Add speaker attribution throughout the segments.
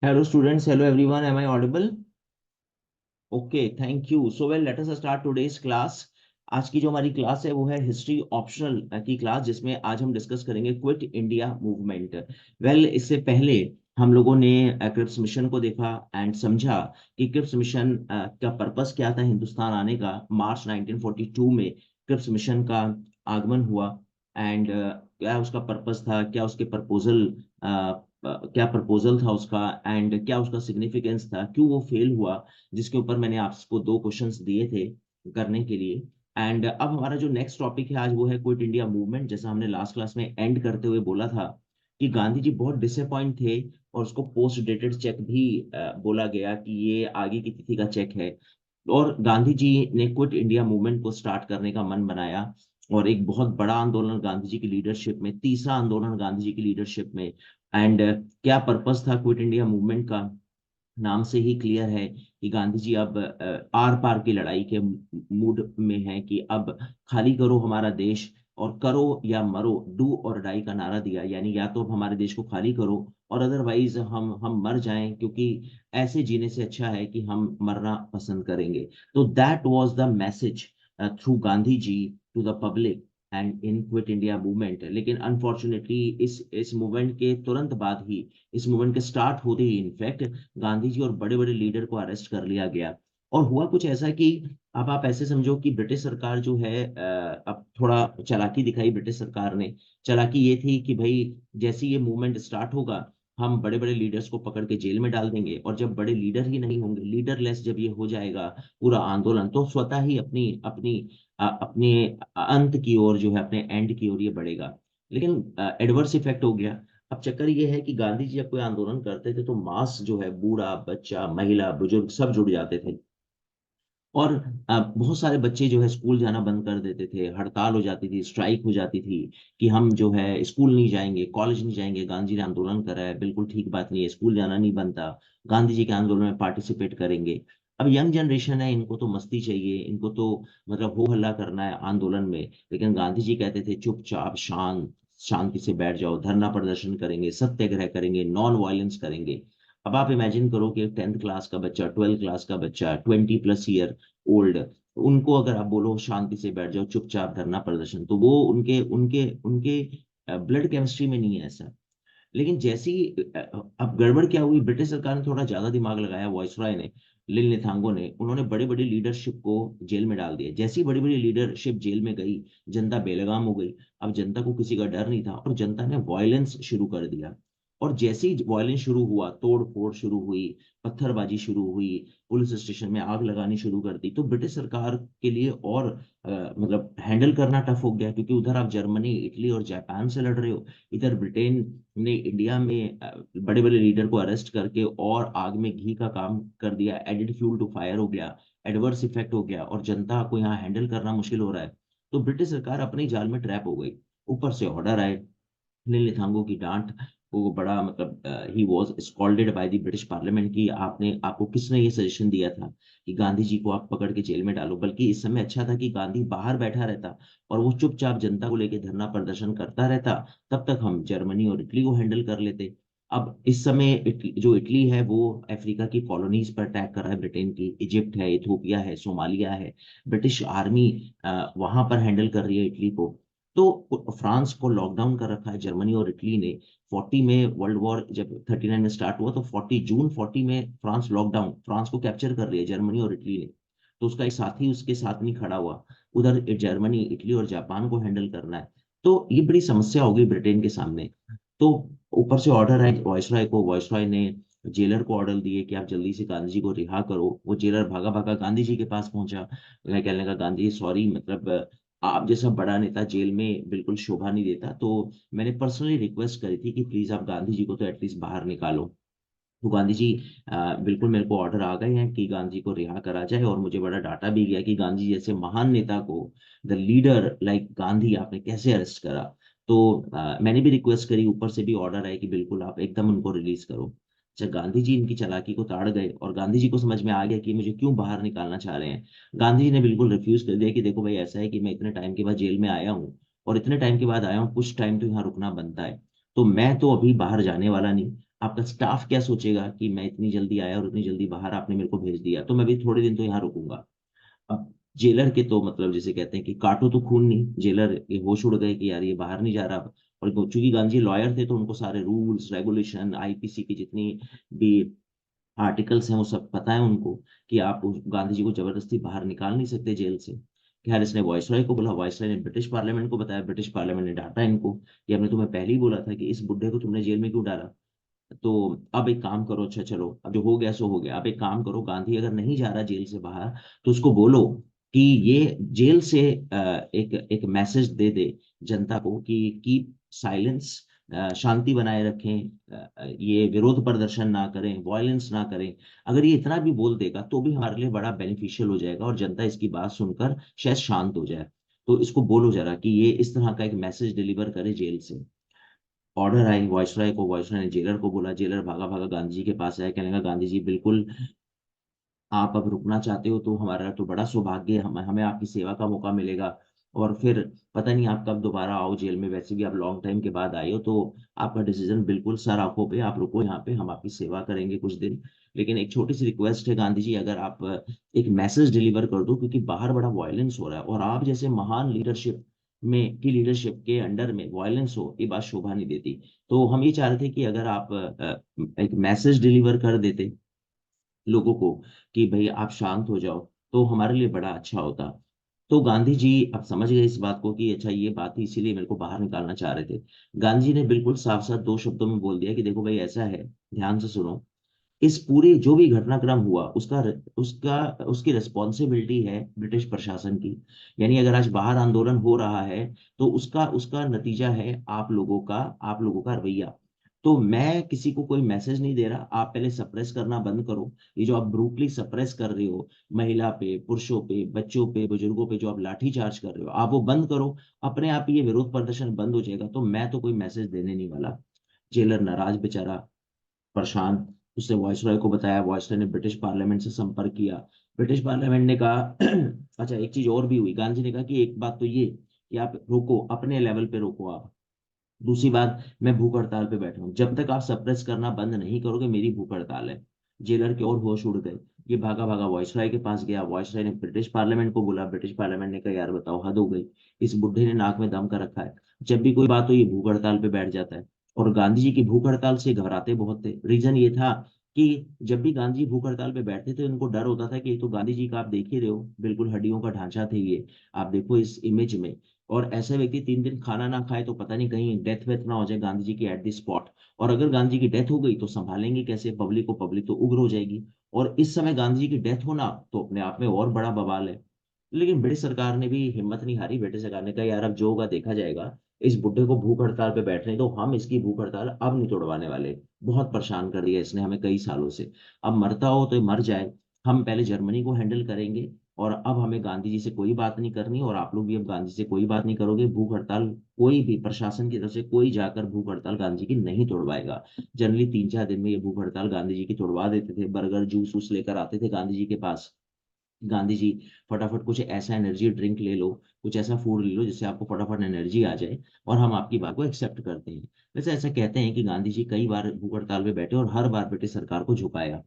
Speaker 1: Hello students, hello everyone. Am I audible? Okay, thank you. So well, let us start today's class. आज की जो हमारी class है वो है हिस्ट्री ऑप्शनल की क्लास, जिसमें आज हम डिस्कस करेंगे क्विट इंडिया मूवमेंट। वेल, इससे पहले हम लोगों ने क्रिप्स मिशन को देखा एंड समझा कि क्रिप्स मिशन का पर्पस क्या था हिंदुस्तान आने का। मार्च 1942 में क्रिप्स मिशन का आगमन हुआ एंड क्या उसका पर्पस था, क्या उसके प्रपोजल क्या प्रपोजल था उसका, एंड क्या उसका सिग्निफिकेंस था, क्यों वो फेल हुआ, जिसके ऊपर मैंने आपको दो क्वेश्चंस दिए थे करने के लिए। एंड अब हमारा जो नेक्स्ट टॉपिक है आज वो है क्विट इंडिया मूवमेंट। जैसा हमने लास्ट क्लास में एंड करते हुए बोला था कि गांधी जी बहुत डिसअपॉइंट थे और उसको पोस्ट डेटेड चेक भी बोला गया कि ये आगे की तिथि का चेक है। और गांधी जी ने क्विट इंडिया मूवमेंट को स्टार्ट करने का मन बनाया और एक बहुत बड़ा आंदोलन गांधी जी की लीडरशिप में, तीसरा आंदोलन गांधी जी की लीडरशिप में। एंड क्या पर्पस था क्विट इंडिया मूवमेंट का, नाम से ही क्लियर है कि गांधी जी अब आर पार की लड़ाई के मूड में हैं कि अब खाली करो हमारा देश और करो या मरो, डू और डाई का नारा दिया। यानी या तो अब हमारे देश को खाली करो और अदरवाइज हम मर जाएं, क्योंकि ऐसे जीने से अच्छा है कि हम मरना पसंद करेंगे। तो that was the message through Gandhi ji to the public and in quit India movement. लेकिन अनफॉर्चुनेटली इस मूवमेंट के तुरंत बाद ही, इस मूवमेंट के स्टार्ट होते ही इनफैक्ट गांधी जी और बड़े बड़े लीडर को अरेस्ट कर लिया गया। और हुआ कुछ ऐसा कि अब आप ऐसे समझो कि ब्रिटिश सरकार जो है अब थोड़ा चालाकी दिखाई ब्रिटिश सरकार ने। चालाकी ये थी कि भाई जैसे ये मूवमेंट स्टार्ट होगा, हम बड़े बड़े लीडर्स को पकड़ के जेल में डाल देंगे, और जब बड़े लीडर ही नहीं होंगे, लीडरलेस जब ये हो जाएगा पूरा आंदोलन, तो स्वतः ही अपनी अपनी अपने अंत की ओर जो है, अपने एंड की ओर ये बढ़ेगा। लेकिन एडवर्स इफेक्ट हो गया। अब चक्कर ये है कि गांधी जी जब कोई आंदोलन करते थे तो मास जो है, बूढ़ा बच्चा महिला बुजुर्ग सब जुड़ जाते थे। और बहुत सारे बच्चे जो है स्कूल जाना बंद कर देते थे, हड़ताल हो जाती थी, स्ट्राइक हो जाती थी कि हम जो है स्कूल नहीं जाएंगे, कॉलेज नहीं जाएंगे, गांधी जी ने आंदोलन करा है, बिल्कुल ठीक बात नहीं है, स्कूल जाना नहीं बनता, गांधी जी के आंदोलन में पार्टिसिपेट करेंगे। अब यंग जनरेशन है, इनको तो मस्ती चाहिए, इनको तो मतलब हो हल्ला करना है आंदोलन में। लेकिन गांधी जी कहते थे चुपचाप शांति से बैठ जाओ, धरना प्रदर्शन करेंगे, सत्याग्रह करेंगे, नॉन वायलेंस करेंगे। अब आप इमेजिन करो कि एक 10th क्लास का बच्चा, 12th क्लास का बच्चा, 20+ ईयर ओल्ड, उनको अगर आप बोलो शांति से बैठ जाओ, चुपचाप धरना प्रदर्शन, तो वो उनके उनके उनके ब्लड केमिस्ट्री में नहीं है ऐसा। लेकिन जैसी अब गड़बड़ क्या हुई, ब्रिटिश सरकार ने थोड़ा ज्यादा दिमाग लगाया, वॉइसरॉय ने, लिल निथांगो ने, उन्होंने बड़ी बड़ी लीडरशिप को जेल में डाल दिया। जैसी बड़ी बड़ी लीडरशिप जेल में गई, जनता बेलगाम हो गई। अब जनता को किसी का डर नहीं था और जनता ने वायलेंस शुरू कर दिया। और जैसे ही वायलेंस शुरू हुआ, तोड़ फोड़ शुरू हुई, पत्थरबाजी शुरू हुई, पुलिस स्टेशन में आग लगानी शुरू कर दी, तो ब्रिटिश सरकार के लिए और मतलब हैंडल करना टफ हो गया, क्योंकि उधर आप जर्मनी, इटली और जापान से लड़ रहे हो, इधर ब्रिटेन ने इंडिया में बड़े बड़े लीडर को अरेस्ट करके और आग में घी का काम कर दिया, एडेड फ्यूल टू फायर हो गया, एडवर्स इफेक्ट हो गया, और जनता को यहाँ हैंडल करना मुश्किल हो रहा है। तो ब्रिटिश सरकार अपनी जाल में ट्रैप हो गई। ऊपर से ऑर्डर आए, अनिल निथांगो की डांट, वो बड़ा मतलब he was scolded by the British parliament की आपने आपको किसने ये सजेशन दिया था कि गांधी जी को आप पकड़ के जेल में डालो। बल्कि इस समय अच्छा था कि गांधी बाहर बैठा रहता और वो चुपचाप जनता को लेकर धरना प्रदर्शन करता रहता, तब तक हम जर्मनी और इटली को हैंडल कर लेते। अब इस समय जो इटली है वो अफ्रीका की कॉलोनीज पर अटैक कर रहा है, ब्रिटेन की, इजिप्ट है, इथोपिया है, सोमालिया है। ब्रिटिश आर्मी वहां पर हैंडल कर रही है इटली को। तो फ्रांस को लॉकडाउन कर रखा है जर्मनी और इटली ने। 40 में वर्ल्ड वॉर जब 39 में स्टार्ट हुआ, तो 40 जून में फ्रांस लॉकडाउन, फ्रांस को कैप्चर कर रही है जर्मनी और इटली ने। तो उसका एक साथी उसके साथ नहीं खड़ा हुआ, उधर जर्मनी, इटली और जापान को हैंडल करना है। तो ये बड़ी समस्या हो गई ब्रिटेन के सामने। तो ऊपर से ऑर्डर है वॉइसरॉय को, वॉइसरॉय ने जेलर को ऑर्डर दिए कि आप जल्दी से गांधी जी को रिहा करो। वो जेलर भागा भागा गांधी जी के पास पहुंचा, मैं कहने लगा गांधी जी सॉरी, मतलब आप जैसा बड़ा नेता जेल में बिल्कुल शोभा नहीं देता, तो मैंने पर्सनली रिक्वेस्ट करी थी कि प्लीज आप गांधी जी को तो एटलीस्ट बाहर निकालो। तो गांधी जी बिल्कुल मेरे को ऑर्डर आ गए हैं कि गांधी को रिहा करा जाए, और मुझे बड़ा डांटा भी गया कि गांधी जैसे महान नेता को, द लीडर लाइक गांधी, आपने कैसे अरेस्ट करा। तो मैंने भी रिक्वेस्ट करी, ऊपर से भी ऑर्डर है कि बिल्कुल आप एकदम उनको रिलीज करो। अच्छा, गांधी जी इनकी चालाकी को ताड़ गए और गांधी जी को समझ में आ गया कि मुझे क्यों बाहर निकालना चाह रहे हैं। गांधी जी ने बिल्कुल रिफ्यूज कर दिया कि देखो भाई, ऐसा है कि मैं इतने टाइम के बाद जेल में आया हूँ, और इतने टाइम के बाद आया हूँ, कुछ टाइम तो यहाँ रुकना बनता है, तो मैं तो अभी बाहर जाने वाला नहीं। आपका स्टाफ क्या सोचेगा कि मैं इतनी जल्दी आया और इतनी जल्दी बाहर आपने मेरे को भेज दिया, तो मैं भी थोड़े दिन तो यहाँ रुकूंगा। अब जेलर के तो मतलब जैसे कहते हैं कि काटो तो खून नहीं, जेलर के होश उड़ गए कि यार ये बाहर नहीं जा रहा। और चूंकि गांधी लॉयर थे तो उनको सारे रूल्स रेगुलेशन आईपीसी की जितनी भी आर्टिकल्स हैं वो सब पता है उनको, कि आप गांधी जी को जबरदस्ती बाहर निकाल नहीं सकते जेल से। खैर इसने वॉइसरॉय को बोला, वॉइसरॉय ने ब्रिटिश पार्लियामेंट को बताया, ब्रिटिश पार्लियामेंट ने डांटा इनको कि हमने तुम्हें पहले ही बोला था कि इस बुड्ढे को तुमने जेल में क्यों डाला। तो अब एक काम करो, अच्छा चलो अब जो हो गया सो हो गया, अब एक काम करो, गांधी अगर नहीं जा रहा जेल से बाहर तो उसको बोलो कि ये जेल से एक एक मैसेज दे दे जनता को कि कीप साइलेंस, शांति बनाए रखें, ये विरोध प्रदर्शन ना करें, वायलेंस ना करें। अगर ये इतना भी बोल देगा तो भी हमारे लिए बड़ा बेनिफिशियल हो जाएगा और जनता इसकी बात सुनकर शायद शांत हो जाए। तो इसको बोलो जरा कि ये इस तरह का एक मैसेज डिलीवर करे जेल से। ऑर्डर आई वॉइसरॉय को, वॉइसरॉय ने जेलर को बोला, जेलर भागा भागा गांधी जी के पास आया, कहने लगा गांधी जी बिल्कुल आप अब रुकना चाहते हो तो हमारा तो बड़ा सौभाग्य है, हमें आपकी सेवा का मौका मिलेगा। और फिर पता नहीं आप कब दोबारा आओ जेल में, वैसे भी आप लॉन्ग टाइम के बाद आए हो, तो आपका डिसीजन बिल्कुल सर आंखों पे, आप रुको यहाँ पे, हम आपकी सेवा करेंगे कुछ दिन। लेकिन एक छोटी सी रिक्वेस्ट है गांधी जी, अगर आप एक मैसेज डिलीवर कर दो, क्योंकि बाहर बड़ा वायलेंस हो रहा है और आप जैसे महान लीडरशिप में की लीडरशिप के अंडर में वायलेंस हो, ये बात शोभा नहीं देती। तो हम ये चाह रहे थे कि अगर आप एक मैसेज डिलीवर कर देते लोगों को कि भाई आप शांत हो जाओ, तो हमारे लिए बड़ा अच्छा होता। तो गांधी जी अब समझ गए इस बात को कि अच्छा ये बात ही इसीलिए मेरे को बाहर निकालना चाह रहे थे। गांधी जी ने बिल्कुल साफ साफ दो शब्दों में बोल दिया कि देखो भाई ऐसा है, ध्यान से सुनो, इस पूरे जो भी घटनाक्रम हुआ उसका उसका उसकी रिस्पॉन्सिबिलिटी है ब्रिटिश प्रशासन की। यानी अगर आज बाहर आंदोलन हो रहा है तो उसका उसका नतीजा है आप लोगों का रवैया। तो मैं किसी को कोई मैसेज नहीं दे रहा, आप पहले सप्रेस करना बंद करो। ये जो आप ब्रूटली सप्रेस कर रहे हो, महिला पे, पुरुषों पे, बच्चों पे, बुजुर्गों पे जो आप लाठी चार्ज कर रहे हो, आप वो बंद करो। अपने आप ही ये विरोध प्रदर्शन बंद हो जाएगा। तो मैं तो कोई मैसेज देने नहीं वाला। जेलर नाराज बेचारा, परेशान, उसने वॉइसरॉय को बताया, वॉइसरॉय ने ब्रिटिश पार्लियामेंट से संपर्क किया। ब्रिटिश पार्लियामेंट ने कहा अच्छा एक चीज और भी हुई, गांधी ने कहा कि एक बात तो ये कि आप रोको, अपने लेवल पे रोको आप। दूसरी बात, मैं भूख हड़ताल पे बैठा हूं, जब तक आप सप्रेस करना बंद नहीं करोगे मेरी भूख हड़ताल है। जेलर के और होश उड़ गए, ये भागा भागा वॉइसरॉय के पास गया, वॉइसरॉय ने ब्रिटिश पार्लियामेंट को बोला, ब्रिटिश पार्लियामेंट ने कहा यार बताओ हद हो गई, इस बुढ़े ने नाक में दम कर रखा है, जब भी कोई बात हो ये भूख हड़ताल पे बैठ जाता है। और गांधी जी की भूख हड़ताल से घबराते बहुत थे। रीजन ये था कि जब भी गांधी जी भूख हड़ताल पे बैठते थे उनको डर होता था कि एक तो गांधी जी का आप देख ही रहे हो, बिल्कुल हड्डियों का ढांचा थे ये, आप देखो इस इमेज में। और ऐसे व्यक्ति 3 दिन खाना ना खाए तो पता नहीं कहीं डेथ वेथ ना हो जाए गांधी जी की एट द स्पॉट। और अगर गांधी जी की डेथ हो गई तो संभालेंगे कैसे पब्लिक को, पब्लिक तो उग्र हो जाएगी। और इस समय गांधी जी की डेथ होना तो अपने आप में और बड़ा बवाल है। लेकिन ब्रिटिश सरकार ने भी हिम्मत नहीं हारी, ब्रिटिश सरकार ने कहा यार अब जो होगा देखा जाएगा, इस बुड्ढे को भूख हड़ताल पे बैठने दो, हम इसकी भूख हड़ताल अब नहीं तोड़वाने वाले। बहुत परेशान कर दिया इसने हमें कई सालों से, अब मरता हो तो मर जाए, हम पहले जर्मनी को हैंडल करेंगे। और अब हमें गांधी जी से कोई बात नहीं करनी और आप लोग भी अब गांधी जी से कोई बात नहीं करोगे। भूख हड़ताल कोई भी प्रशासन की तरफ से कोई जाकर भूख हड़ताल गांधी जी की नहीं तोड़वाएगा। जनरली 3-4 दिन में ये भूख हड़ताल गांधी जी की तोड़वा देते थे, बर्गर जूस वूस लेकर आते थे गांधी जी के पास। गांधी जी फटाफट कुछ ऐसा एनर्जी ड्रिंक ले लो, कुछ ऐसा फूड ले लो जिससे आपको फटाफट एनर्जी आ जाए और हम आपकी बात को एक्सेप्ट करते हैं। वैसे ऐसा कहते हैं कि गांधी जी कई बार भूख हड़ताल पे बैठे और हर बार ब्रिटिश सरकार को झुकाया।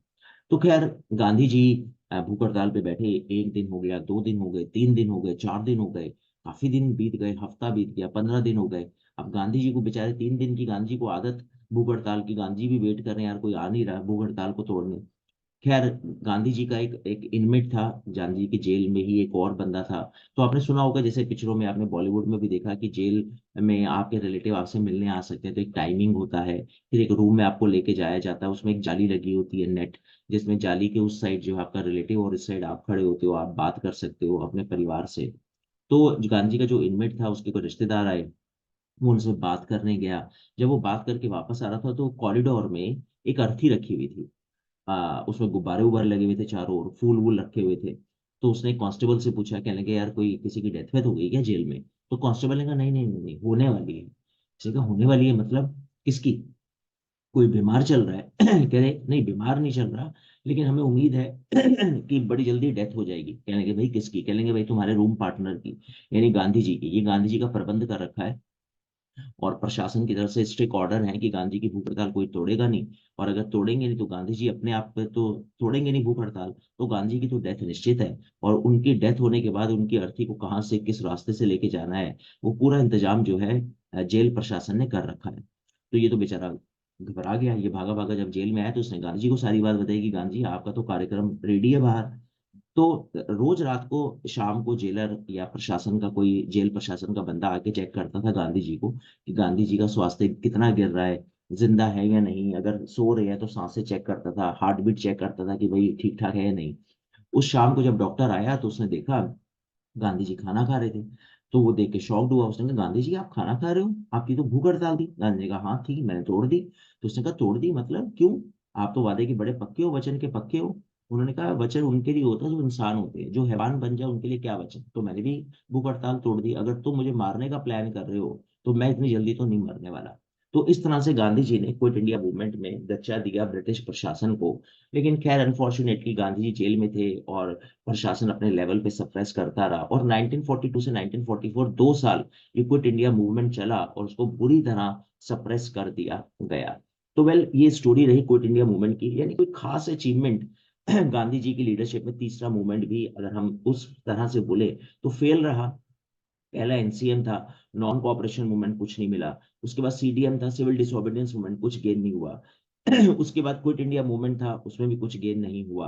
Speaker 1: तो खैर गांधी जी भूख हड़ताल पे बैठे, 1 दिन हो गया, 2 दिन हो गए, 3 दिन हो गए, 4 दिन हो गए, काफी दिन बीत गए, हफ्ता बीत गया, 15 दिन हो गए। अब गांधी जी को बेचारे 3 दिन की गांधी जी को आदत भूख हड़ताल की, गांधी जी भी वेट कर रहे हैं यार कोई आ नहीं रहा भूख हड़ताल को तोड़ने। खैर गांधी जी का एक एक इनमेट था, गांधी जी की जेल में ही एक और बंदा था। तो आपने सुना होगा जैसे पिक्चरों में, आपने बॉलीवुड में भी देखा कि जेल में आपके रिलेटिव आपसे मिलने आ सकते हैं तो एक टाइमिंग होता है, फिर एक रूम में आपको लेके जाया जाता है, उसमें एक जाली लगी होती है नेट, जिसमें जाली के उस साइड जो है आपका रिलेटिव और इस साइड आप खड़े होते हो, आप बात कर सकते हो अपने परिवार से। तो गांधी जी का जो इनमेट था उसके कोई रिश्तेदार आए, वो उनसे बात करने गया। जब वो बात करके वापस आ रहा था तो कॉरिडोर में एक अर्थी रखी हुई थी, उसमें गुब्बारे उब्बारे लगे हुए थे चारों ओर, फूल वूल रखे हुए थे। तो उसने कांस्टेबल से पूछा, कहने लगे यार कोई किसी की डेथ वेथ हो गई क्या जेल में। तो कांस्टेबल ने कहा नहीं नहीं नहीं नहीं, होने वाली है। उसने कहा होने वाली है मतलब किसकी, कोई बीमार चल रहा है कह रहे नहीं बीमार नहीं चल रहा, लेकिन हमें उम्मीद है कि बड़ी जल्दी डेथ हो जाएगी। कहने लगे भाई किसकी, कहने लगे भाई तुम्हारे रूम पार्टनर की, यानी गांधी जी की, ये गांधी जी का प्रबंध कर रखा है। और प्रशासन की तरफ से स्ट्रिक्ट ऑर्डर है कि गांधी की भूख हड़ताल कोई तोड़ेगा नहीं, और अगर तोड़ेंगे नहीं तो गांधी जी अपने आप पे तो तोड़ेंगे नहीं भूख हड़ताल, तो गांधी की तो डेथ निश्चित है। और उनकी डेथ होने के बाद उनकी अर्थी को कहाँ से किस रास्ते से लेके जाना है, वो पूरा इंतजाम जो है जेल प्रशासन ने कर रखा है। तो ये तो बेचारा घबरा गया, ये भागा भागा जब जेल में आया तो उसने गांधी जी को सारी बात बताई कि गांधी जी आपका तो कार्यक्रम रेडी है बाहर। तो रोज रात को शाम को जेलर या प्रशासन का कोई जेल प्रशासन का बंदा आके चेक करता था गांधी जी को कि गांधी जी का स्वास्थ्य कितना गिर रहा है, जिंदा है या नहीं, अगर सो रहे हैं तो सांसें चेक करता था, हार्ट बीट चेक करता था कि भाई ठीक ठाक है या नहीं। उस शाम को जब डॉक्टर आया तो उसने देखा गांधी जी खाना खा रहे थे। तो वो देख के शॉक्ड हुआ, उसने कहा गांधी जी आप खाना खा रहे हो, आपकी तो भूख हड़ताल थी। गांधी जी कहा हाँ थी, मैंने तोड़ दी। तो उसने कहा तोड़ दी मतलब क्यों, आप तो वादे के बड़े पक्के हो, वचन के पक्के हो। उन्होंने कहा वचन उनके लिए होता है जो इंसान होते हैं, जो हैवान बन जाए उनके लिए क्या वचन, तो मैंने भी भूख हड़ताल तोड़ दी, अगर तुम मुझे मारने का प्लान कर रहे हो तो मैं इतनी जल्दी तो नहीं मरने वाला। तो इस तरह से गांधी जी ने क्विट इंडिया मूवमेंट में दच्चा दिया ब्रिटिश प्रशासन को। लेकिन खैर अनफॉर्चुनेटली गांधी जी जेल में थे और प्रशासन अपने लेवल पे सप्रेस करता रहा, और 1942 से 1944 2 साल ये क्विट इंडिया मूवमेंट चला और उसको बुरी तरह सप्रेस कर दिया गया। तो वेल ये स्टोरी रही क्विट इंडिया मूवमेंट की, यानी कोई खास अचीवमेंट गांधी जी की लीडरशिप में तीसरा मूवमेंट भी अगर हम उस तरह से बोले तो फेल रहा। पहला एनसीएम था, नॉन कोऑपरेशन मूवमेंट, कुछ नहीं मिला। उसके बाद सीडीएम था, सिविल डिसोबीडियंस मूवमेंट, कुछ गेन नहीं हुआ। उसके बाद क्विट इंडिया मूवमेंट था, उसमें भी कुछ गेन नहीं हुआ।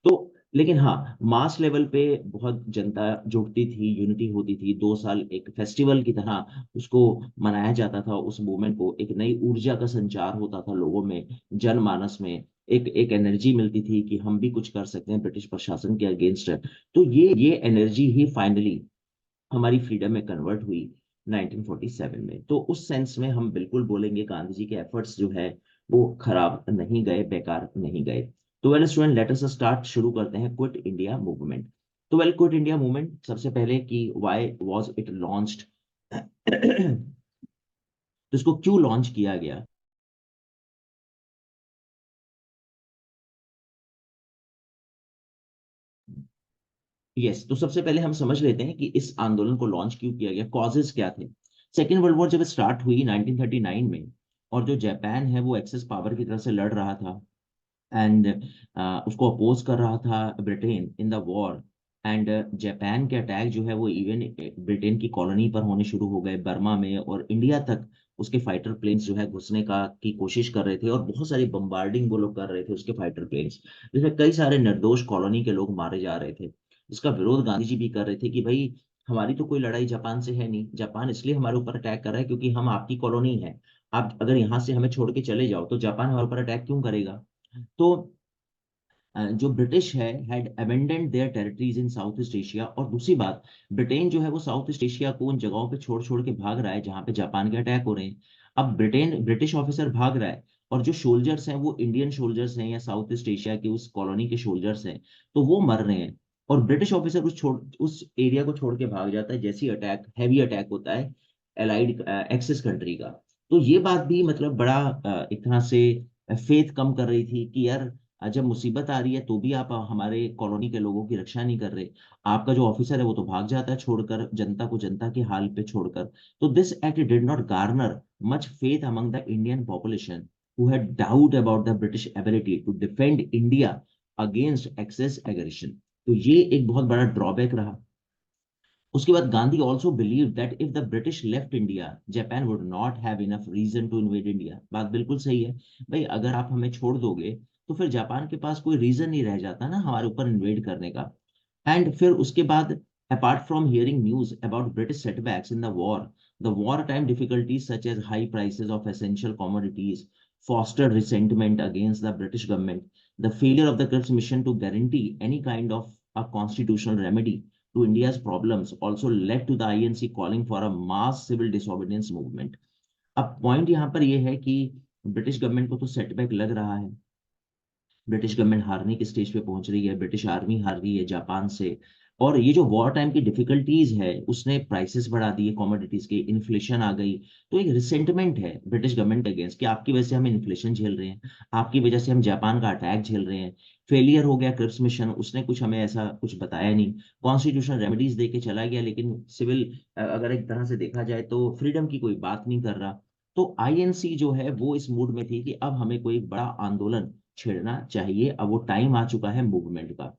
Speaker 1: तो लेकिन हाँ मास लेवल पे बहुत जनता जुटती थी, यूनिटी होती थी, 2 साल एक फेस्टिवल की तरह उसको मनाया जाता था। उस मूवमेंट को एक नई ऊर्जा का संचार होता था लोगों में, जनमानस में एक एक एनर्जी मिलती थी कि हम भी कुछ कर सकते हैं ब्रिटिश प्रशासन के अगेंस्ट। तो ये एनर्जी ही फाइनली हमारी फ्रीडम में कन्वर्ट हुई 1947 में। तो उस सेंस में हम बिल्कुल बोलेंगे गांधी जी के एफर्ट्स जो है वो खराब नहीं गए, बेकार नहीं गए। तो well student let us start, शुरू करते हैं क्विट इंडिया मूवमेंट। तो वेल क्विट इंडिया मूवमेंट सबसे पहले कि व्हाई वाज इट लॉन्च्ड, तो इसको क्यों लॉन्च किया गया। यस, तो सबसे पहले हम समझ लेते हैं कि इस आंदोलन को लॉन्च क्यों किया गया, कॉजेस क्या थे। सेकेंड वर्ल्ड वॉर जब स्टार्ट हुई 1939 में, और जो जापान है वो एक्सेस पावर की तरफ से लड़ रहा था, एंड उसको अपोज कर रहा था Britain in the war. And Japan के अटैक जो है वो इवन ब्रिटेन की कॉलोनी पर होने शुरू हो गए, बर्मा में और इंडिया तक उसके फाइटर प्लेन्स जो है घुसने का की कोशिश कर रहे थे, और बहुत सारी बम्बार्डिंग वो लोग कर रहे थे उसके फाइटर प्लेन्स, जिसमें कई सारे निर्दोष कॉलोनी के लोग मारे जा रहे थे। जिसका विरोध गांधी जी भी कर रहे थे कि भाई हमारी तो कोई लड़ाई जापान से है नहीं, जापान इसलिए हमारे ऊपर अटैक कर रहा है क्योंकि हम आपकी कॉलोनी है, आप अगर यहाँ से हमें छोड़ के चले जाओ तो जापान हमारे ऊपर अटैक क्यों करेगा। तो जो ब्रिटिश है had abandoned there territories in south east Asia, और दूसरी बात ब्रिटेन जो है वो साउथ ईस्ट एशिया को उन जगहों पे छोड़ छोड़ के भाग रहा है जहां पे जापान के अटैक हो रहे हैं। अब ब्रिटेन ब्रिटिश ऑफिसर भाग रहा है, और जो सोल्जर्स हैं वो इंडियन सोल्जर्स हैं या साउथ ईस्ट एशिया के उस कॉलोनी के सोल्जर्स हैं, तो वो मर रहे हैं। और ब्रिटिश ऑफिसर उस एरिया को छोड़ के भाग जाता है जैसे ही अटैक हैवी अटैक होता है एलाइड एक्सिस कंट्री का। तो ये बात भी मतलब बड़ा एक तरह से फेथ कम कर रही थी कि यार जब मुसीबत आ रही है तो भी आप हमारे कॉलोनी के लोगों की रक्षा नहीं कर रहे, आपका जो ऑफिसर है वो तो भाग जाता है छोड़कर जनता को जनता के हाल पे छोड़कर। तो this act did not garner much faith among the Indian population who had doubt about the British ability to defend India against Axis aggression. तो ये एक बहुत बड़ा ड्रॉबैक रहा। उसके बाद Gandhi also believe that if the British left India Japan would not have enough reason to invade India. बात बिल्कुल सही है, भाई अगर आप हमें छोड़ दोगे तो फिर जापान के पास कोई रीजन नहीं रह जाता ना हमारे ऊपर इन्वेड करने का। एंड फिर उसके बाद apart from hearing news about British setbacks in the war time difficulties such as high prices of essential commodities fostered resentment against the British government. The failure of the Cripps mission to guarantee any kind of a constitutional remedy to India's problems also led to the INC calling for a mass civil disobedience movement. अब point यहाँ पर यह है कि British government को तो setback लग रहा है, ब्रिटिश गवर्नमेंट हारने की स्टेज पे पहुंच रही है, ब्रिटिश आर्मी हार रही है जापान से, और ये जो वॉर टाइम की डिफिकल्टीज है उसने प्राइसेस बढ़ा दिए कमोडिटीज के, इन्फ्लेशन आ गई। तो एक रिसेंटमेंट है ब्रिटिश गवर्नमेंट अगेंस्ट कि आपकी वजह से हम इन्फ्लेशन झेल रहे हैं, आपकी वजह से हम जापान का अटैक झेल रहे हैं। फेलियर हो गया क्रिप्स मिशन, उसने कुछ हमें ऐसा कुछ बताया नहीं, कॉन्स्टिट्यूशनल रेमेडीज दे के चला गया, लेकिन सिविल अगर एक तरह से देखा जाए तो फ्रीडम की कोई बात नहीं कर रहा। तो आईएनसी जो है वो इस मूड में थी कि अब हमें कोई बड़ा आंदोलन छेड़ना चाहिए, अब वो टाइम आ चुका है मूवमेंट का।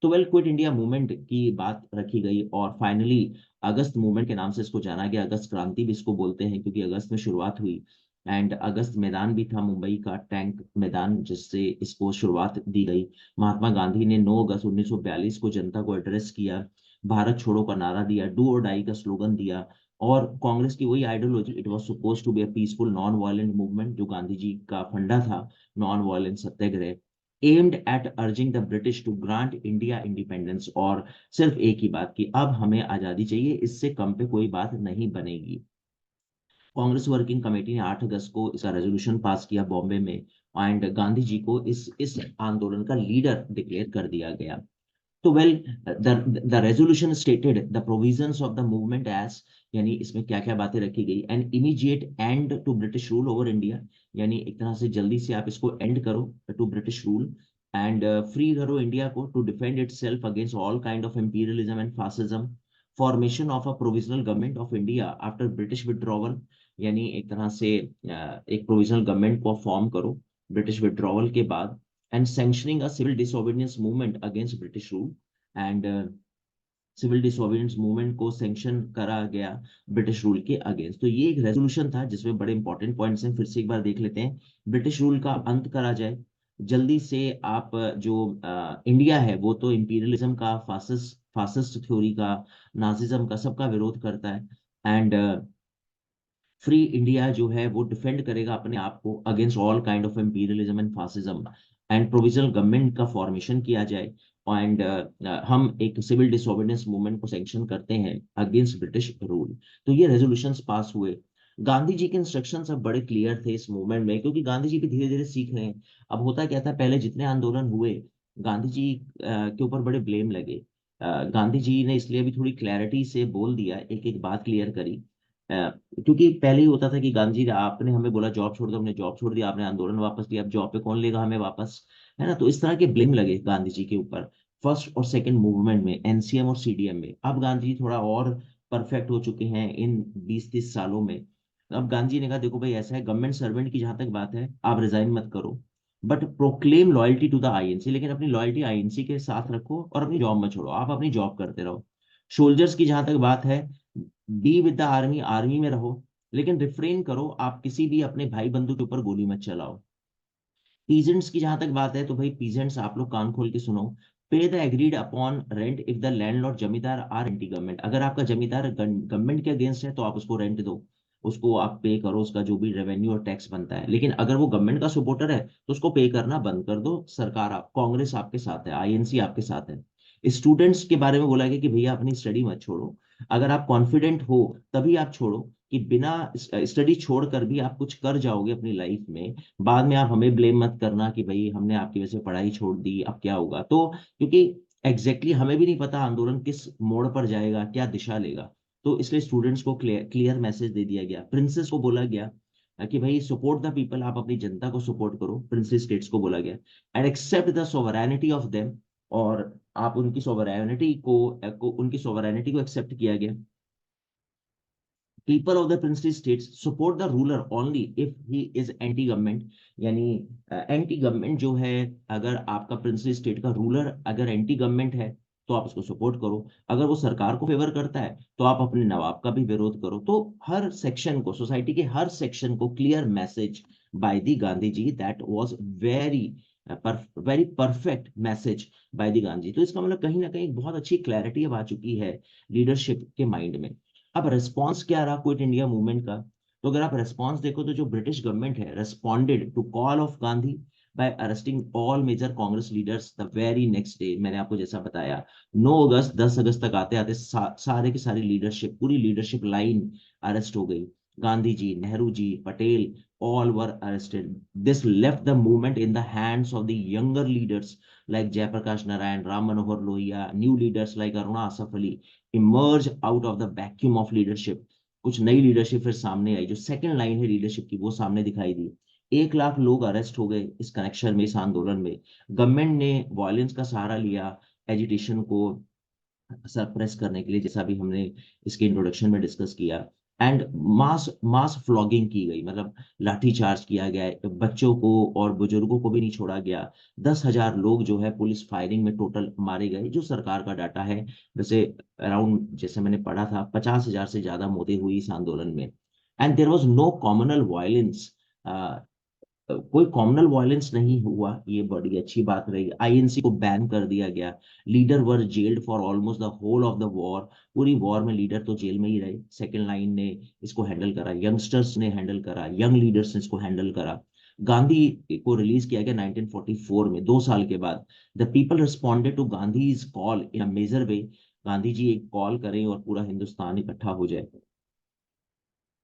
Speaker 1: तो वेल क्विट इंडिया मूवमेंट की बात रखी गई और फाइनली अगस्त मूवमेंट के नाम से इसको जाना गया, अगस्त क्रांति भी इसको बोलते हैं क्योंकि अगस्त में शुरुआत हुई। एंड अगस्त मैदान भी था मुंबई का, टैंक मैदान, जिससे इसको शुरुआत दी गई। महात्मा गांधी ने 9 अगस्त 1942 को जनता को एड्रेस किया, भारत छोड़ो का नारा दिया, डू और डाई का स्लोगन दिया। और कांग्रेस की वही ideology, it was suppose to be a peaceful non violent movement, जो गांधी जी का फंडा था, non violent satyagraha, aimed at urging the British to grant India independence. और सिर्फ एक ही बात की, अब हमें आजादी चाहिए, इससे कम पे कोई बात नहीं बनेगी। कांग्रेस वर्किंग कमेटी ने 8 अगस्त को इसका रेजोल्यूशन पास किया बॉम्बे में, एंड गांधी जी को इस आंदोलन का लीडर डिक्लेयर कर दिया गया। तो well, the resolution stated the provisions of the movement as, यानी इसमें क्या क्या बातें रखी गई, an immediate end to British rule over India, यानी एक तरह से जल्दी से आप इसको एंड करो to British rule, and free करो इंडिया को to defend itself against all kind of imperialism and fascism, formation of a provisional government of India after British withdrawal, यानी एक तरह से एक प्रोविजनल गवर्नमेंट को फॉर्म करो ब्रिटिश विड्रॉवल के बाद, and sanctioning a civil disobedience movement against British rule, and civil disobedience movement को सैंक्शन करा गया ब्रिटिश रूल के अगेंस्ट। तो ये एक रेजोल्यूशन था जिसमें बड़े इंपॉर्टेंट पॉइंट्स हैं, फिर से एक बार देख लेते हैं। ब्रिटिश रूल का अंत करा जाए जल्दी से। आप जो इंडिया है वो तो इंपीरियलिज्म का, फासिस्ट थ्योरी का, नाजिज्म का, सबका विरोध करता है। एंड फ्री इंडिया जो है वो डिफेंड करेगा अपने आप को against all kind of imperialism and fascism, and provisional government का फॉर्मेशन किया जाए, एंड हम एक सिविल डिसोबीडियंस मूवमेंट को सैंक्शन करते हैं अगेंस्ट ब्रिटिश रूल। तो ये रेजोल्यूशंस पास हुए। गांधी जी के इंस्ट्रक्शंस अब बड़े क्लियर थे इस मूवमेंट में, क्योंकि गांधी जी भी धीरे धीरे सीख रहे हैं। अब होता क्या था, पहले जितने आंदोलन हुए गांधी जी के ऊपर बड़े ब्लेम लगे। गांधी जी ने इसलिए भी थोड़ी क्लैरिटी से बोल दिया, एक एक बात क्लियर करी। क्योंकि पहले ही होता था कि गांधी जी, आपने हमें बोला जॉब छोड़ दो, हमने जॉब छोड़ दिया, आपने आंदोलन वापस लिया, अब जॉब पे कौन लेगा हमें वापस, है ना। तो इस तरह के ब्लेम लगे गांधी जी के ऊपर फर्स्ट और सेकंड मूवमेंट में, एनसीएम और सीडीएम में। अब गांधी जी थोड़ा और परफेक्ट हो चुके हैं इन 20-30 सालों में। अब गांधी जी ने कहा देखो भाई, ऐसा है, गवर्नमेंट सर्वेंट की जहां तक बात है आप रिजाइन मत करो, but proclaim loyalty to the INC, लेकिन अपनी लॉयल्टी आईएनसी के साथ रखो और अपनी जॉब मत छोड़ो, आप अपनी जॉब करते रहो। सोल्जर्स की जहां तक बात है, be with the army, army में रहो, लेकिन रिफ्रेन करो, आप किसी भी अपने भाई बंधु के ऊपर गोली मत चलाओ। पीजेंट्स की जहां तक बात है, तो भाई पीजेंट्स आप लोग कान खोल के सुनो, पे the agreed upon rent if the landlord जमींदार आर एंटी गवर्नमेंट, अगर आपका जमींदार गवर्नमेंट के अगेंस्ट है तो आप उसको रेंट दो, उसको आप पे करो, उसका जो भी रेवेन्यू और टैक्स बनता है। लेकिन अगर वो गवर्नमेंट का सपोर्टर है तो उसको पे करना बंद कर दो, सरकार, आप कांग्रेस आपके साथ है, आईएनसी आपके साथ है। स्टूडेंट्स के बारे में बोला गया कि भैया अपनी स्टडी मत छोड़ो, अगर आप कॉन्फिडेंट हो तभी आप छोड़ो, कि बिना स्टडी छोड़कर भी आप कुछ कर जाओगे अपनी लाइफ में, बाद में आप हमें ब्लेम मत करना कि भाई हमने आपकी वजह से पढ़ाई छोड़ दी, अब क्या होगा। तो क्योंकि एग्जैक्टली हमें भी नहीं पता आंदोलन किस मोड़ पर जाएगा, क्या दिशा लेगा। तो इसलिए स्टूडेंट्स को क्लियर मैसेज दे दिया गया, प्रिंसेस को बोला गया कि भाई सपोर्ट द पीपल, आप अपनी जनता को सपोर्ट करो, प्रिंसेस स्टेट्स को बोला गया, and accept the sovereignty of them, और आप उनकी सोवरेनिटी उनकी सोवरेनिटी को एक्सेप्ट किया गया। People of the princely states support the ruler only if he is anti government, यानी एंटी गवर्नमेंट जो है, अगर आपका प्रिंसली स्टेट का रूलर अगर एंटी गवर्नमेंट है तो आप उसको सपोर्ट करो, अगर वो सरकार को फेवर करता है तो आप अपने नवाब का भी विरोध करो। तो हर सेक्शन को, सोसाइटी के हर सेक्शन को clear message by the Gandhi ji, that was very very perfect message by the Gandhi. तो इसका मतलब कहीं ना कहीं बहुत अच्छी क्लैरिटी अब आ चुकी है लीडरशिप के माइंड में। अब रेस्पॉन्स क्या रहा क्विट इंडिया मूवमेंट का, तो अगर आप रेस्पॉन्स देखो तो जो ब्रिटिश गवर्नमेंट है responded to call of Gandhi by arresting all major Congress leaders the very next day. मैंने आपको जैसा बताया 9 अगस्त 10 अगस्त तक आते आते सारे की सारी लीडरशिप, पूरी लीडरशिप लाइन अरेस्ट हो गई। Gandhi ji, Nehru ji, Patel, all were arrested. This left the movement in the hands of the younger leaders like Jayaprakash Narayan, Ram Manohar Lohia. New leaders like Aruna Asaf Ali emerge out of the vacuum of leadership. कुछ नई leadership फिर सामने आई, जो second line है leadership की वो सामने दिखाई दी। 1 लाख लोग अरेस्ट हो गए इस कनेक्शन में, इस आंदोलन में। गवर्नमेंट ने वायलेंस का सहारा लिया एजिटेशन को सरप्रेस करने के लिए, जैसा भी हमने इसके इंट्रोडक्शन में डिस्कस किया। एंड मास मास फ्लॉगिंग की गई, मतलब लाठी चार्ज किया गया, बच्चों को और बुजुर्गों को भी नहीं छोड़ा गया। 10,000 लोग जो है पुलिस फायरिंग में टोटल मारे गए, जो सरकार का डाटा है। वैसे अराउंड, जैसे मैंने पढ़ा था, 50,000 से ज्यादा मौतें हुई इस आंदोलन में। And there was no communal violence, कोई कॉमनल वायलेंस नहीं हुआ, ये बड़ी अच्छी बात रही। आईएनसी को बैन कर दिया गया। Leader were jailed for almost the whole of the war. पूरी वॉर में लीडर तो जेल में ही रहे। सेकेंड लाइन ने इसको हैंडल करा, यंगस्टर्स ने हैंडल करा, यंग लीडर्स ने इसको हैंडल करा। गांधी को रिलीज किया गया 1944 में, 2 साल के बाद। The people responded to Gandhi's call in a major way. Gandhi ji एक कॉल करें और पूरा हिंदुस्तान इकट्ठा हो जाए,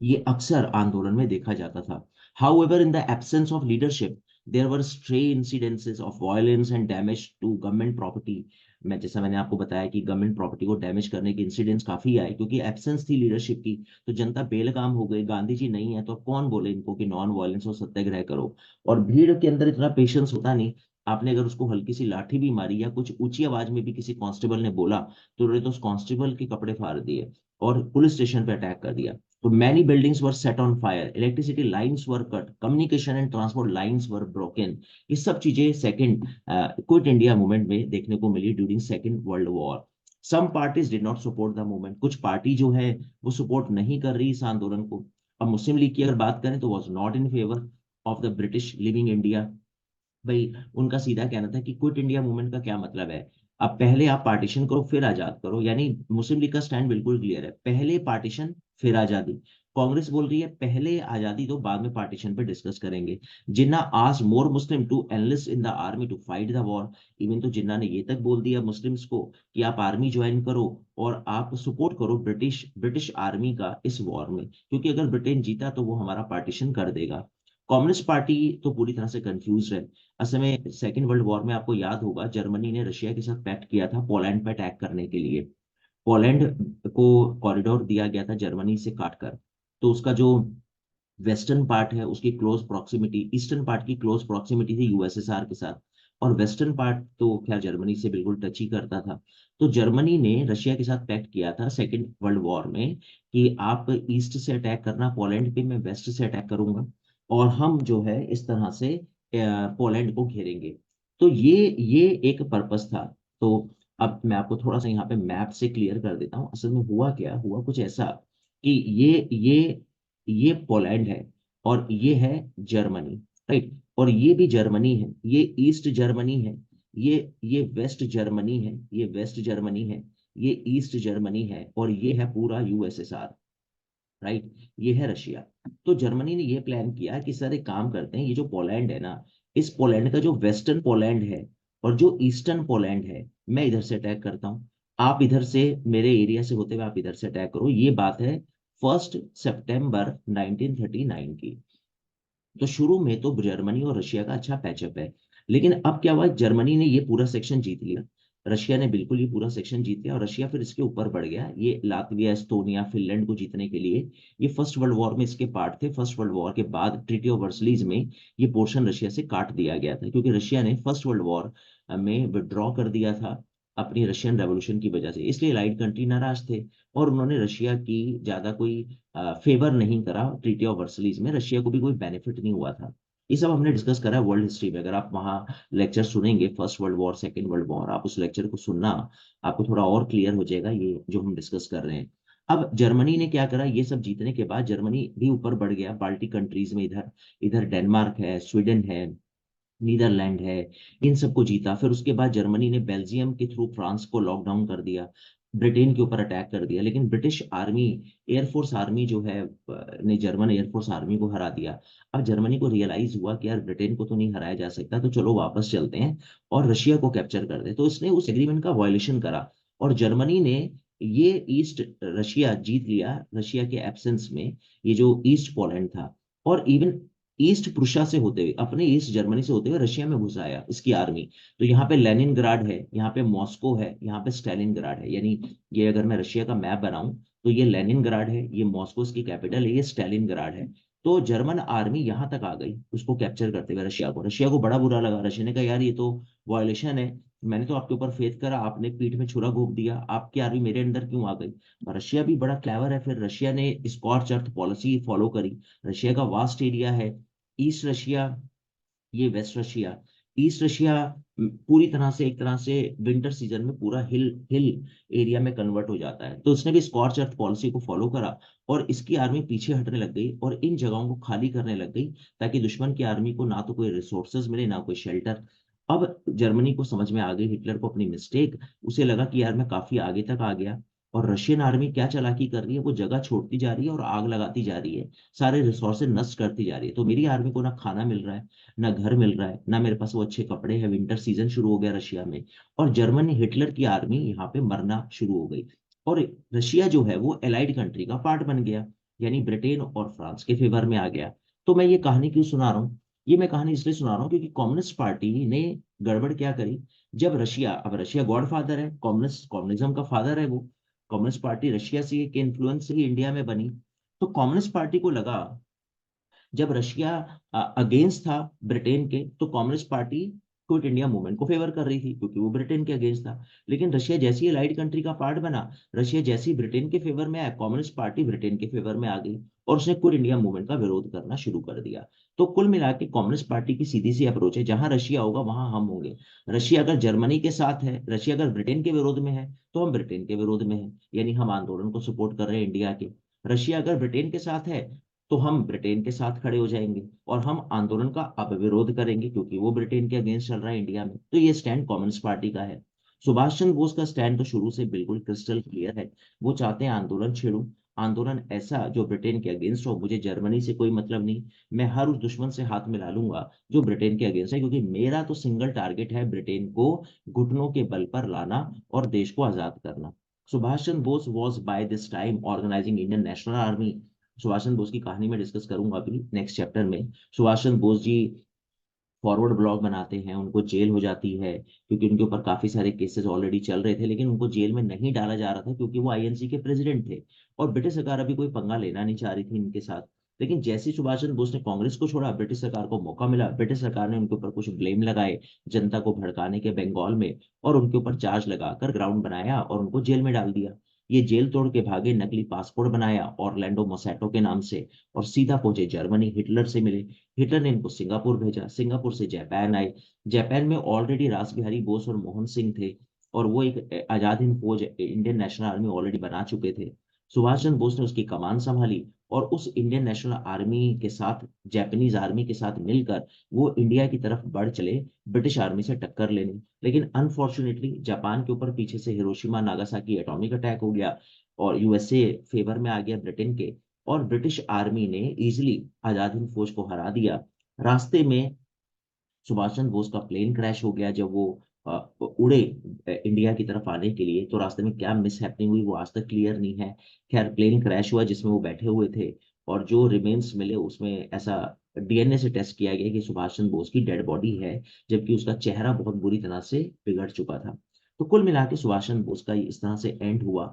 Speaker 1: ये अक्सर आंदोलन में देखा जाता था। However, in the absence of leadership, there were stray incidences of violence and damage to government property. जैसा मैंने आपको बताया कि गवर्नमेंट प्रॉपर्टी को डैमेज करने के इंसिडेंट्स काफी आए, क्योंकि एब्सेंस थी लीडरशिप की, तो जनता बेलगाम हो गई। गांधी जी नहीं है तो अब कौन बोले इनको कि नॉन वायलेंस और सत्याग्रह करो। और भीड़ के अंदर इतना पेशेंस होता नहीं। आपने अगर उसको हल्की सी लाठी भी मारी या कुछ ऊंची आवाज में भी किसी कांस्टेबल ने बोला, तो उन्होंने तो उस कांस्टेबल के कपड़े फाड़ दिए और पुलिस स्टेशन पे अटैक कर दिया। So many buildings were set on fire, electricity lines were cut, communication and transport lines were broken. ये सब चीजें सेकंड क्विट इंडिया मूवमेंट में देखने को मिली during second world war. Some parties did not support the movement, कुछ party जो है वो सपोर्ट नहीं कर रही इस आंदोलन को। अब मुस्लिम लीग की अगर बात करें तो was not in favour of the British living India. भाई उनका सीधा कहना था कि क्विट इंडिया मूवमेंट का क्या मतलब है, अब पहले आप पार्टीशन करो फिर आजाद करो। यानी मुस्लिम लीग का स्टैंड बिल्कुल क्लियर है, पहले पार्टीशन फिर आजादी। कांग्रेस बोल रही है पहले आजादी दो, बाद में पार्टीशन पे डिस्कस करेंगे। जिन्ना आज more Muslim to enlist in the army to fight the war. Even तो जिन्ना ने ये तक बोल दिया मुस्लिम्स को कि आप आर्मी ज्वाइन करो और आप सपोर्ट करो ब्रिटिश ब्रिटिश आर्मी का इस वॉर में, क्योंकि अगर ब्रिटेन जीता तो वो हमारा पार्टीशन कर देगा। कम्युनिस्ट पार्टी तो पूरी तरह से कंफ्यूज है। असल में सेकेंड वर्ल्ड वॉर में आपको याद होगा जर्मनी ने रशिया के साथ पैक्ट किया था पोलैंड पे अटैक करने के लिए। पोलैंड को कॉरिडोर दिया गया था जर्मनी से काटकर, तो उसका जो वेस्टर्न पार्ट है उसकी क्लोज प्रॉक्सिमिटी, ईस्टर्न पार्ट की क्लोज प्रॉक्सिमिटी थी यूएसएसआर के साथ, और वेस्टर्न पार्ट तो खैर जर्मनी से बिल्कुल टच ही करता था। तो जर्मनी ने रशिया के साथ पैक्ट किया था सेकेंड वर्ल्ड वॉर में कि आप ईस्ट से अटैक करना पोलैंड पे, मैं वेस्ट से अटैक करूंगा, और हम जो है इस तरह से पोलैंड को घेरेंगे। तो ये एक पर्पस था। तो अब मैं आपको थोड़ा सा यहाँ पे मैप से क्लियर कर देता हूँ। असल में हुआ क्या, हुआ कुछ ऐसा कि ये पोलैंड है और ये है जर्मनी, राइट। और ये भी जर्मनी है, ये ईस्ट जर्मनी है, ये वेस्ट जर्मनी है, ये वेस्ट जर्मनी है, ये ईस्ट जर्मनी है, और ये है पूरा यूएसएसआर, राइट। ये है रशिया। तो जर्मनी ने ये प्लान किया कि सर एक काम करते हैं, ये जो पोलैंड है ना, इस पोलैंड का जो वेस्टर्न पोलैंड है और जो ईस्टर्न पोलैंड है, मैं इधर से अटैक करता हूँ, आप इधर से मेरे एरिया से होते हुए आप इधर से अटैक करो। ये बात है 1 सितंबर 1939 की। तो शुरू में तो जर्मनी और रशिया का अच्छा पैचअप है, लेकिन अब क्या हुआ, जर्मनी ने ये पूरा सेक्शन जीत लिया, रशिया ने बिल्कुल ये पूरा सेक्शन जीत लिया, और रशिया फिर इसके ऊपर बढ़ गया, ये लातविया एस्टोनिया फिनलैंड को जीतने के लिए। ये फर्स्ट वर्ल्ड वॉर में इसके पार्ट थे। फर्स्ट वर्ल्ड वॉर के बाद ट्रीटी ऑफ वर्सलीज में ये पोर्शन रशिया से काट दिया गया था, क्योंकि रशिया ने फर्स्ट वर्ल्ड वॉर में विड्रॉ कर दिया था अपनी रशियन रेवोल्यूशन की वजह से, इसलिए लाइट कंट्री नाराज थे और उन्होंने रशिया की ज्यादा कोई फेवर नहीं करा। ट्रीटी ऑफ वर्सलीज में रशिया को भी कोई बेनिफिट नहीं हुआ था। ये सब हमने डिस्कस करा है वर्ल्ड हिस्ट्री में, अगर आप वहाँ लेक्चर सुनेंगे first world war second world war, आप उस लेक्चर को सुनना, आपको थोड़ा और क्लियर हो जाएगा ये जो हम डिस्कस कर रहे हैं। अब जर्मनी ने क्या करा, ये सब जीतने के बाद जर्मनी भी ऊपर बढ़ गया बाल्टिक कंट्रीज में, इधर इधर डेनमार्क है, स्वीडन है, नीदरलैंड है, इन सबको जीता। फिर उसके बाद जर्मनी ने बेल्जियम के थ्रू फ्रांस को लॉकडाउन कर दिया, ब्रिटेन के ऊपर अटैक कर दिया, लेकिन ब्रिटिश आर्मी, एयरफोर्स आर्मी जो है ने जर्मन एयरफोर्स आर्मी को हरा दिया। अब जर्मनी को रियलाइज हुआ कि यार ब्रिटेन को तो नहीं हराया जा सकता, तो चलो वापस चलते हैं और रशिया को कैप्चर कर दे। तो इसने उस एग्रीमेंट का वायलेशन करा और जर्मनी ने ये ईस्ट रशिया जीत लिया रशिया के एब्सेंस में, ये जो ईस्ट पोलैंड था। और इवन ईस्ट प्रुशिया से होते हुए, अपने ईस्ट जर्मनी से होते हुए रशिया में घुस आया इसकी आर्मी। तो यहाँ पे लेनिनग्राड है, यहाँ पे मॉस्को है, यहाँ पे स्टालिनग्राड है। यानी ये अगर मैं रशिया का मैप बनाऊं तो ये लेनिनग्राड है, ये मॉस्को इसकी कैपिटल है, ये स्टालिनग्राड है। तो जर्मन आर्मी यहाँ तक आ गई उसको कैप्चर करते हुए। रशिया को बड़ा बुरा लगा। रशिया ने कहा यार ये तो वायलेशन है, मैंने तो आपके ऊपर फेथ करा, आपने पीठ में छुरा घोंप दिया, आपकी आर्मी मेरे अंदर क्यों आ गई। रशिया भी बड़ा क्लेवर है, फिर रशिया ने स्कॉच अर्थ पॉलिसी फॉलो करी। रशिया का वास्ट एरिया है, ईस्ट रशिया, ये वेस्ट रशिया। ईस्ट रशिया पूरी तरह से, एक तरह से विंटर सीजन में पूरा हिल हिल एरिया में कन्वर्ट हो जाता है। तो उसने भी स्कॉच अर्थ पॉलिसी को फॉलो करा और इसकी आर्मी पीछे हटने लग गई और इन जगहों को खाली करने लग गई, ताकि दुश्मन की आर्मी को ना तो कोई रिसोर्सेज मिले ना कोई शेल्टर। अब जर्मनी को समझ में आ गई, हिटलर को अपनी मिस्टेक, उसे लगा कि यार मैं काफी आगे तक आ गया। और रशियन आर्मी क्या चालाकी कर रही है, वो जगह छोड़ती जा रही है और आग लगाती जा रही है, सारे रिसोर्सेज नष्ट करती जा रही है। तो मेरी आर्मी को ना खाना मिल रहा है, ना घर मिल रहा है, ना मेरे पास वो अच्छे कपड़े हैं, विंटर सीजन शुरू हो गया रशिया में। और जर्मनी, हिटलर की आर्मी यहाँ पे मरना शुरू हो गई। और रशिया जो है वो एलाइड कंट्री का पार्ट बन गया, यानी ब्रिटेन और फ्रांस के फेवर में आ गया। तो मैं ये कहानी क्यों सुना रहा हूँ, ये मैं कहानी इसलिए सुना रहा हूँ क्योंकि कम्युनिस्ट पार्टी ने गड़बड़ क्या करी। जब रशिया, अब रशिया गॉड फादर है, कम्युनिज्म का फादर है वो, कम्युनिस्ट पार्टी रशिया से के इन्फ्लुएंस से ही इंडिया में बनी। तो कम्युनिस्ट पार्टी को लगा, जब रशिया अगेंस्ट था ब्रिटेन के, तो communist party quit India movement को फेवर कर रही थी क्योंकि वो ब्रिटेन के अगेंस्ट था। लेकिन रशिया जैसी अलाइड कंट्री का पार्ट बना, रशिया जैसी ब्रिटेन के फेवर में आया, कम्युनिस्ट पार्टी ब्रिटेन के फेवर में आ गई और उसने क्विट इंडिया मूवमेंट का विरोध करना शुरू कर दिया। तो कुल मिला के कम्युनिस्ट पार्टी की सीधी सी अप्रोच है, जहां रशिया होगा वहां हम होंगे। रशिया अगर जर्मनी के साथ है, रशिया अगर ब्रिटेन के विरोध में है, तो हम ब्रिटेन के विरोध में है, यानी हम आंदोलन को सपोर्ट कर रहे हैं इंडिया के। रशिया अगर ब्रिटेन के साथ है तो हम ब्रिटेन के साथ खड़े हो जाएंगे और हम आंदोलन का अब विरोध करेंगे क्योंकि वो ब्रिटेन के अगेंस्ट चल रहा है इंडिया में। तो ये स्टैंड कम्युनिस्ट पार्टी का है। सुभाष चंद्र बोस का स्टैंड तो शुरू से बिल्कुल क्रिस्टल क्लियर है। वो चाहते हैं आंदोलन छेड़ूं, आंदोलन ऐसा जो ब्रिटेन के अगेंस्ट हो, मुझे जर्मनी से कोई मतलब नहीं, मैं हर उस दुश्मन से हाथ मिला लूंगा जो ब्रिटेन के अगेंस्ट है, क्योंकि मेरा तो सिंगल टारगेट है ब्रिटेन को घुटनों के बल पर लाना और देश को आजाद करना। Subhash Chandra Bose was by this time organising Indian National Army. Subhash Chandra Bose की कहानी में डिस्कस करूंगा अभी नेक्स्ट चैप्टर में। सुभाष चंद्र बोस जी फॉरवर्ड ब्लॉग बनाते हैं, उनको जेल हो जाती है क्योंकि उनके ऊपर काफी सारे केसेस ऑलरेडी चल रहे थे, लेकिन उनको जेल में नहीं डाला जा रहा था क्योंकि वो आईएनसी के प्रेसिडेंट थे और ब्रिटिश सरकार अभी कोई पंगा लेना नहीं चाह रही थी इनके साथ। लेकिन जैसे ही सुभाष चंद्र बोस ने कांग्रेस को छोड़ा, ब्रिटिश सरकार को मौका मिला, ब्रिटिश सरकार ने उनके ऊपर कुछ ब्लेम लगाए जनता को भड़काने के बंगाल में, और उनके ऊपर चार्ज लगाकर ग्राउंड बनाया और उनको जेल में डाल दिया। ये जेल तोड़ के भागे, नकली पासपोर्ट बनाया ऑरलैंडो मोसैटो के नाम से और सीधा पहुंचे जर्मनी, हिटलर से मिले। हिटलर ने इनको सिंगापुर भेजा, सिंगापुर से जापान आए। जापान में ऑलरेडी रास बिहारी बोस और मोहन सिंह थे और वो एक आजाद हिंद फौज, इंडियन नेशनल आर्मी ऑलरेडी बना चुके थे। सुभाष चंद्र बोस ने उसकी कमान संभाली और उस इंडियन नेशनल आर्मी के साथ, जापानीज आर्मी के साथ मिलकर वो इंडिया की तरफ बढ़ चले ब्रिटिश आर्मी से टक्कर लेने। लेकिन अनफॉर्चुनेटली जापान के ऊपर पीछे से हिरोशिमा नागासाकी एटॉमिक अटैक हो गया और यूएसए फेवर में आ गया ब्रिटेन के, और ब्रिटिश आर्मी ने इजिली आजाद हिंद फौज को हरा दिया। रास्ते में सुभाष चंद्र बोस का प्लेन क्रैश हो गया जब वो उड़े इंडिया की तरफ आने के लिए। तो रास्ते में क्या मिस हैपनिंग हुई वो आज तक क्लियर नहीं है। खैर प्लेन क्रैश हुआ जिसमें वो बैठे हुए थे, और जो रिमेन्स मिले उसमें ऐसा डीएनए से टेस्ट किया गया कि सुभाष चंद्र बोस की डेड बॉडी है, जबकि उसका चेहरा बहुत बुरी तरह से बिगड़ चुका था। तो कुल मिला के सुभाष चंद्र बोस का इस तरह से एंड हुआ।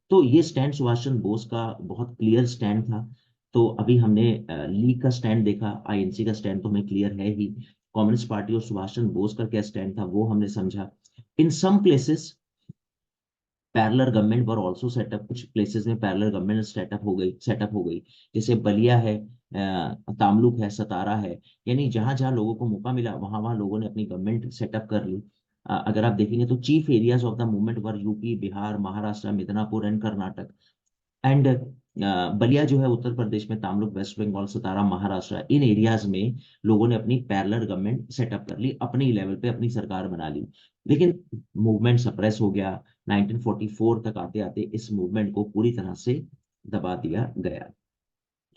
Speaker 1: तो ये स्टैंड सुभाष चंद्र बोस का बहुत क्लियर स्टैंड था। तो अभी हमने लीग का स्टैंड देखा, आईएनसी का स्टैंड तो हमें क्लियर है ही, कम्युनिस्ट पार्टी और सुभाष चंद्र बोस का क्या स्टैंड था वो हमने समझा। In some places parallel government were also set up, कुछ प्लेसेस में पैरेलल गवर्नमेंट सेटअप हो गई, जैसे बलिया है, तामलुक है, सतारा है। यानी जहां जहां लोगों को मौका मिला वहां वहां लोगों ने अपनी गवर्नमेंट सेटअप कर ली। अगर आप देखेंगे तो chief areas of the movement were UP, Bihar, Maharashtra, Midnapore and Karnataka. And Ballia जो है उत्तर प्रदेश में, तामलुक वेस्ट बंगाल, सतारा महाराष्ट्र, इन एरियाज में लोगों ने अपनी पैरेलल गवर्नमेंट सेटअप कर ली, अपनी लेवल पे अपनी सरकार बना ली। लेकिन मूवमेंट सप्रेस हो गया। 1944 तक आते आते इस मूवमेंट को पूरी तरह से दबा दिया गया।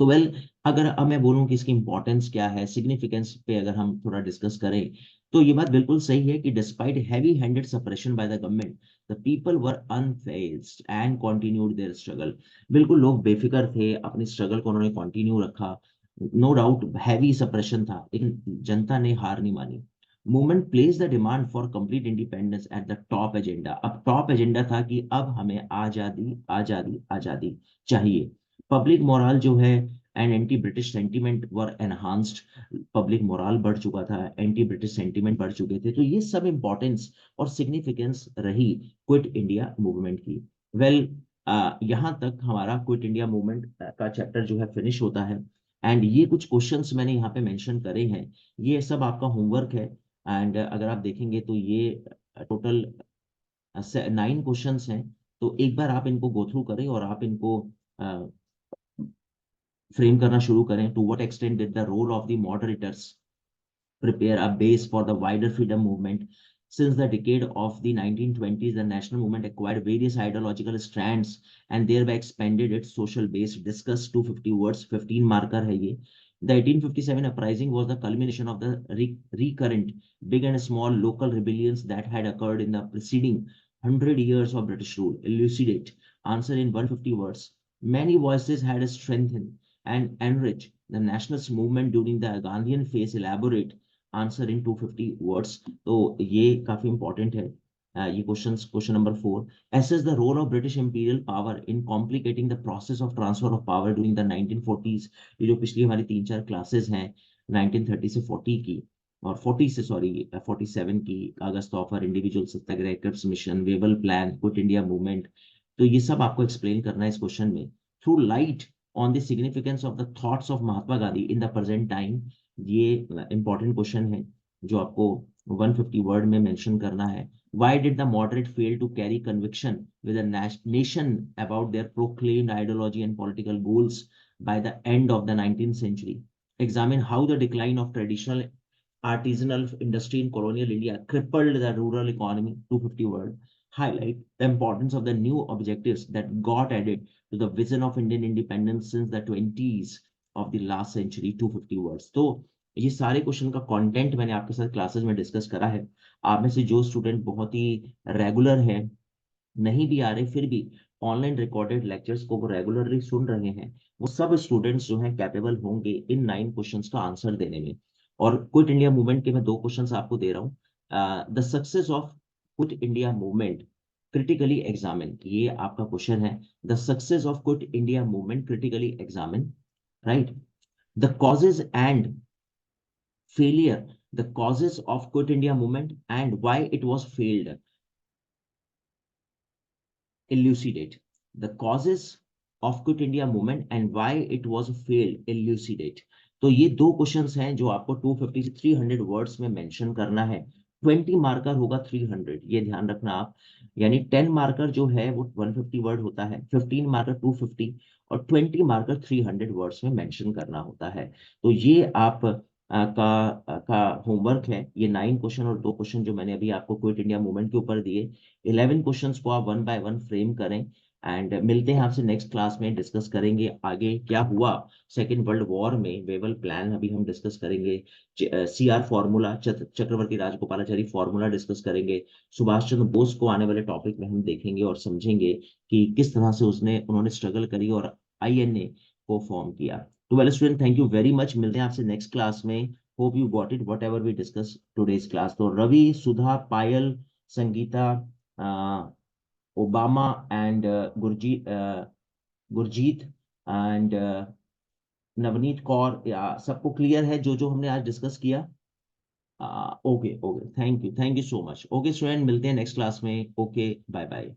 Speaker 1: तो वेल, अगर अब मैं बोलूं कि इसकी इंपॉर्टेंस क्या है, सिग्निफिकेंस पे अगर हम थोड़ा डिस्कस करें, तो ये बात बिल्कुल सही है कि despite heavy handed suppression by the government, the people were unfazed and continued their struggle. बिल्कुल लोग बेफिक्र थे, अपनी स्ट्रगल को उन्होंने कंटिन्यू रखा। नो डाउट हैवी सप्रेशन था, लेकिन जनता ने हार नहीं मानी। Movement place the demand for complete independence at the top agenda. अब टॉप एजेंडा था कि अब हमें आजादी आजादी आजादी चाहिए। पब्लिक मोरल जो है and anti British sentiment were enhanced. Public moral बढ़ चुका था, एंटी ब्रिटिश सेंटीमेंट बढ़ चुके थे, तो ये सब इंपॉर्टेंस और सिग्निफिकेंस रही क्विट इंडिया मूवमेंट की। वेल, यहाँ तक हमारा क्विट इंडिया मूवमेंट का चैप्टर जो है फिनिश होता है। एंड ये कुछ क्वेश्चंस मैंने यहाँ पे मेंशन करे हैं, ये सब आपका होमवर्क है। एंड अगर आप देखेंगे तो ये टोटल 9 क्वेश्चंस हैं। तो एक बार आप इनको गो थ्रू करें और आप इनको फ्रेम करना शुरू करें। To what extent did the role of the moderators prepare a base for the wider freedom movement? Since the decade of the 1920s, the national movement acquired various ideological strands and thereby expanded its social base. Discuss 250 words, 15 marker hai ye. The 1857 uprising was the culmination of the recurrent big and small local rebellions that had occurred in the preceding 100 years of British rule. Elucidate. Answer in 150 words. Many voices had strengthened and enriched the nationalist movement during the Gandhian phase. Elaborate. Answer in 250 words. तो ये काफी important है। ये question number 4, assess the role of British imperial power in complicating the process of transfer of power during the 1940s। ये जो पिछली हमारी 3-4 classes हैं 1930 से 40 की, और 40 से सॉरी 47 की, August offer, individual satyagraha, Cripps mission, Wavell plan, quit India movement, तो ये सब आपको एक्सप्लेन करना है इस क्वेश्चन में। Through light on the significance of the thoughts of Mahatma Gandhi in the present time. ये इंपॉर्टेंट क्वेश्चन है जो आपको 150 वर्ड में मेंशन करना है। Why did the moderate fail to carry conviction with a nation about their proclaimed ideology and political goals by the end of the 19th century? Examine how the decline of traditional artisanal industry in colonial India crippled the rural economy. 250 word. Highlight the importance of the new objectives that got added to the vision of Indian independence since the 20s of the last century. 250 words. तो ये सारे question का content मैंने आपके साथ classes में discuss करा है। आप में से जो स्टूडेंट बहुत ही रेगुलर है, नहीं भी आ रहे फिर भी ऑनलाइन रिकॉर्डेड लेक्चर्स को वो रेगुलरली सुन रहे हैं, वो सब स्टूडेंट्स जो हैं कैपेबल होंगे इन 9 क्वेश्चंस का आंसर देने में। और क्विट इंडिया मूवमेंट के मैं 2 क्वेश्चंस आपको दे रहा हूँ। The success of quit India movement critically examine, ये आपका क्वेश्चन है। The success of quit India movement critically examine, right? The causes and failure, the causes of quit India movement and why it was failed. Elucidate. The causes of quit India movement and why it was failed. Elucidate. तो ये 2 questions हैं जो आपको 250 से 300 words में mention करना है। 20 marker होगा 300, ये ध्यान रखना आप। यानी 10 मार्कर जो है वो 150 वर्ड होता है, 15 मार्कर 250, और 20 मार्कर 300 वर्ड्स में मेंशन करना होता है। तो ये आप का होमवर्क है। ये 9 क्वेश्चन और 2 क्वेश्चन जो मैंने अभी आपको क्विट इंडिया मूवमेंट के ऊपर दिए, 11 क्वेश्चंस को आप 1 बाय 1 फ्रेम करें। एंड मिलते हैं आपसे नेक्स्ट क्लास में, डिस्कस करेंगे आगे क्या हुआ सेकेंड वर्ल्ड वॉर में। वेबल प्लान अभी हम डिस्कस करेंगे, CR फॉर्मूला, चक्रवर्ती राजगोपालाचारी फॉर्मूला डिस्कस करेंगे। सुभाष चंद्र बोस को आने वाले टॉपिक में हम देखेंगे और समझेंगे कि किस तरह से उन्होंने स्ट्रगल करी और INA को फॉर्म किया। तो well student, thank you very much, मिलते हैं आपसे नेक्स्ट क्लास में। Hope you got it whatever we discuss today's class. तो Ravi, Sudha, Payal, Sangeeta, Obama and Gurjeet and Navneet Kaur, सबको क्लियर है जो जो हमने आज डिस्कस किया? Okay okay, thank you so much. Okay student, मिलते हैं नेक्स्ट क्लास में। Okay, bye bye.